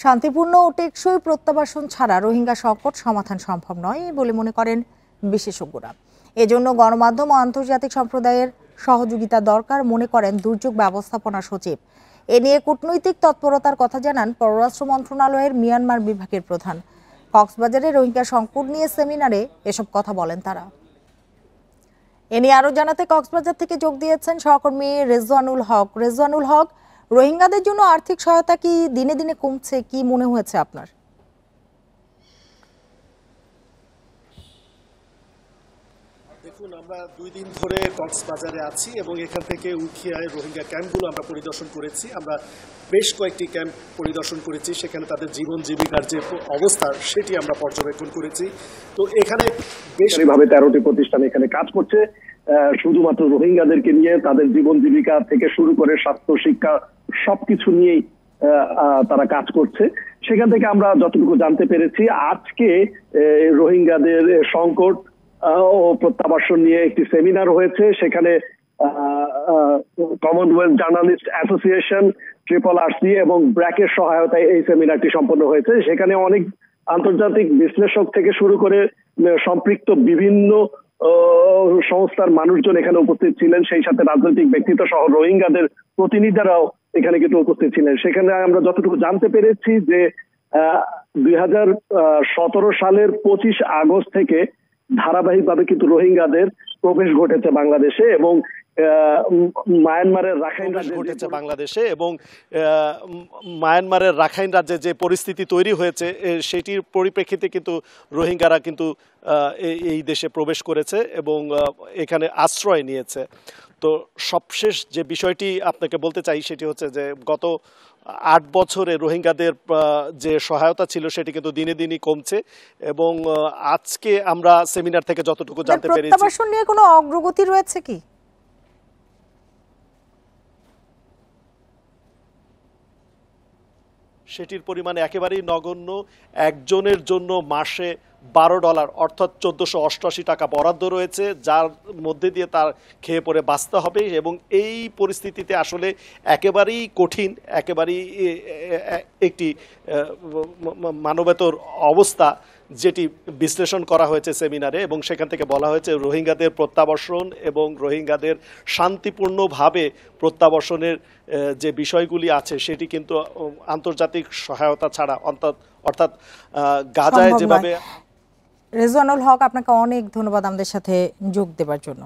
শান্তিপূর্ণ ও টেকসই প্রত্যাবাসন ছাড়া রোহিঙ্গা সংকট সমাধান সম্ভব নয় বলে মনে করেন বিশেষজ্ঞরা। এজন্য গণমাধ্যম ও আন্তর্জাতিক সম্প্রদায়ের সহযোগিতা দরকার মনে করেন দুর্যোগ ব্যবস্থাপনা সচিব। এ নিয়ে কূটনৈতিক তৎপরতার কথা জানান পররাষ্ট্র মন্ত্রণালয়ের মিয়ানমার বিভাগের প্রধান। কক্সবাজারে রোহিঙ্গা সংকট নিয়ে সেমিনারে এসব কথা বলেন তারা। এ নিয়ে আরো জানাতে কক্সবাজার থেকে যোগ দিয়েছেন সহকর্মী রেজওয়ানুল হক। রেজওয়ানুল হক, রোহিঙ্গাদের জন্য আর্থিক সহায়তা কি দিনে দিনে কমছে, কি মনে হয়েছে আপনার? দেখুন, আমরা 2 দিন ধরে কক্সবাজারে আছি এবং এখান থেকে উখিয়ায় রোহিঙ্গা ক্যাম্পগুলো আমরা পরিদর্শন করেছি। আমরা বেশ কয়েকটি ক্যাম্প পরিদর্শন করেছি, সেখানে তাদের জীবন জীবিকার যে অবস্থা সেটি আমরা পর্যবেক্ষণ করেছি। তো এখানে বেশভাবে 13টি প্রতিষ্ঠান এখানে কাজ করছে শুধুমাত্র রোহিঙ্গাদেরকে নিয়ে। তাদের জীবন জীবিকা থেকে শুরু করে স্বাস্থ্য, শিক্ষা সবকিছু নিয়েই তারা কাজ করছে। সেখান থেকে আমরা যতটুকু জানতে পেরেছি, আজকে রোহিঙ্গাদের সংকট ও প্রত্যাবাসন নিয়ে একটি সেমিনার হয়েছে। সেখানে কমনওয়েলথ জার্নালিস্ট অ্যাসোসিয়েশন, RRRC এবং ব্র্যাকের সহায়তায় এই সেমিনারটি সম্পন্ন হয়েছে। সেখানে অনেক আন্তর্জাতিক বিশ্লেষক থেকে শুরু করে সম্পৃক্ত বিভিন্ন সংস্থার মানুষজন এখানে উপস্থিত ছিলেন, সেই সাথে রাজনৈতিক ব্যক্তিত্ব সহ রোহিঙ্গাদের প্রতিনিধিরাও এখানে কিন্তু উপস্থিত ছিলেন। সেখানে আমরা যতটুকু জানতে পেরেছি যে 2017 সালের 25 আগস্ট থেকে ধারাবাহিকভাবে কিন্তু রোহিঙ্গাদের প্রবেশ ঘটেছে বাংলাদেশে এবং মায়ানমারের রাখাইন রাজ্যে ঘটেছে বাংলাদেশে এবং মায়ানমারের রাখাইন রাজ্যে যে পরিস্থিতি তৈরি হয়েছে সেটির পরিপ্রেক্ষিতে কিন্তু রোহিঙ্গারা কিন্তু এই দেশে প্রবেশ করেছে এবং এখানে আশ্রয় নিয়েছে। তো সবশেষ যে বিষয়টি আপনাকে বলতে চাই সেটি হচ্ছে যে গত 8 বছরে রোহিঙ্গাদের যে সহায়তা ছিল সেটি কিন্তু দিনে দিনই কমছে এবং আজকে আমরা সেমিনার থেকে যতটুকু জানতে পেরেছি, প্রত্যাবাসন নিয়ে কোনো অগ্রগতি রয়েছে কি? সেটির পরিমাণ একেবারেই নগণ্য। একজনের জন্য মাসে $12 অর্থাৎ 1488 টাকা বরাদ্দ রয়েছে, যার মধ্যে দিয়ে তার খেয়ে পরে বাঁচতে হবে এবং এই পরিস্থিতিতে আসলে একেবারেই কঠিন, একেবারেই একটি মানবেতর অবস্থা যেটি বিশ্লেষণ করা হয়েছে সেমিনারে এবং সেখান থেকে বলা হয়েছে রোহিঙ্গাদের প্রত্যাবাসন এবং রোহিঙ্গাদের শান্তিপূর্ণভাবে প্রত্যাবাসনের যে বিষয়গুলি আছে সেটি কিন্তু আন্তর্জাতিক সহায়তা ছাড়া অর্থাৎ গাজায় যেভাবে। রেজওয়ানুল হক, আপনাকে অনেক ধন্যবাদ আমাদের সাথে যোগ দেওয়ার জন্য।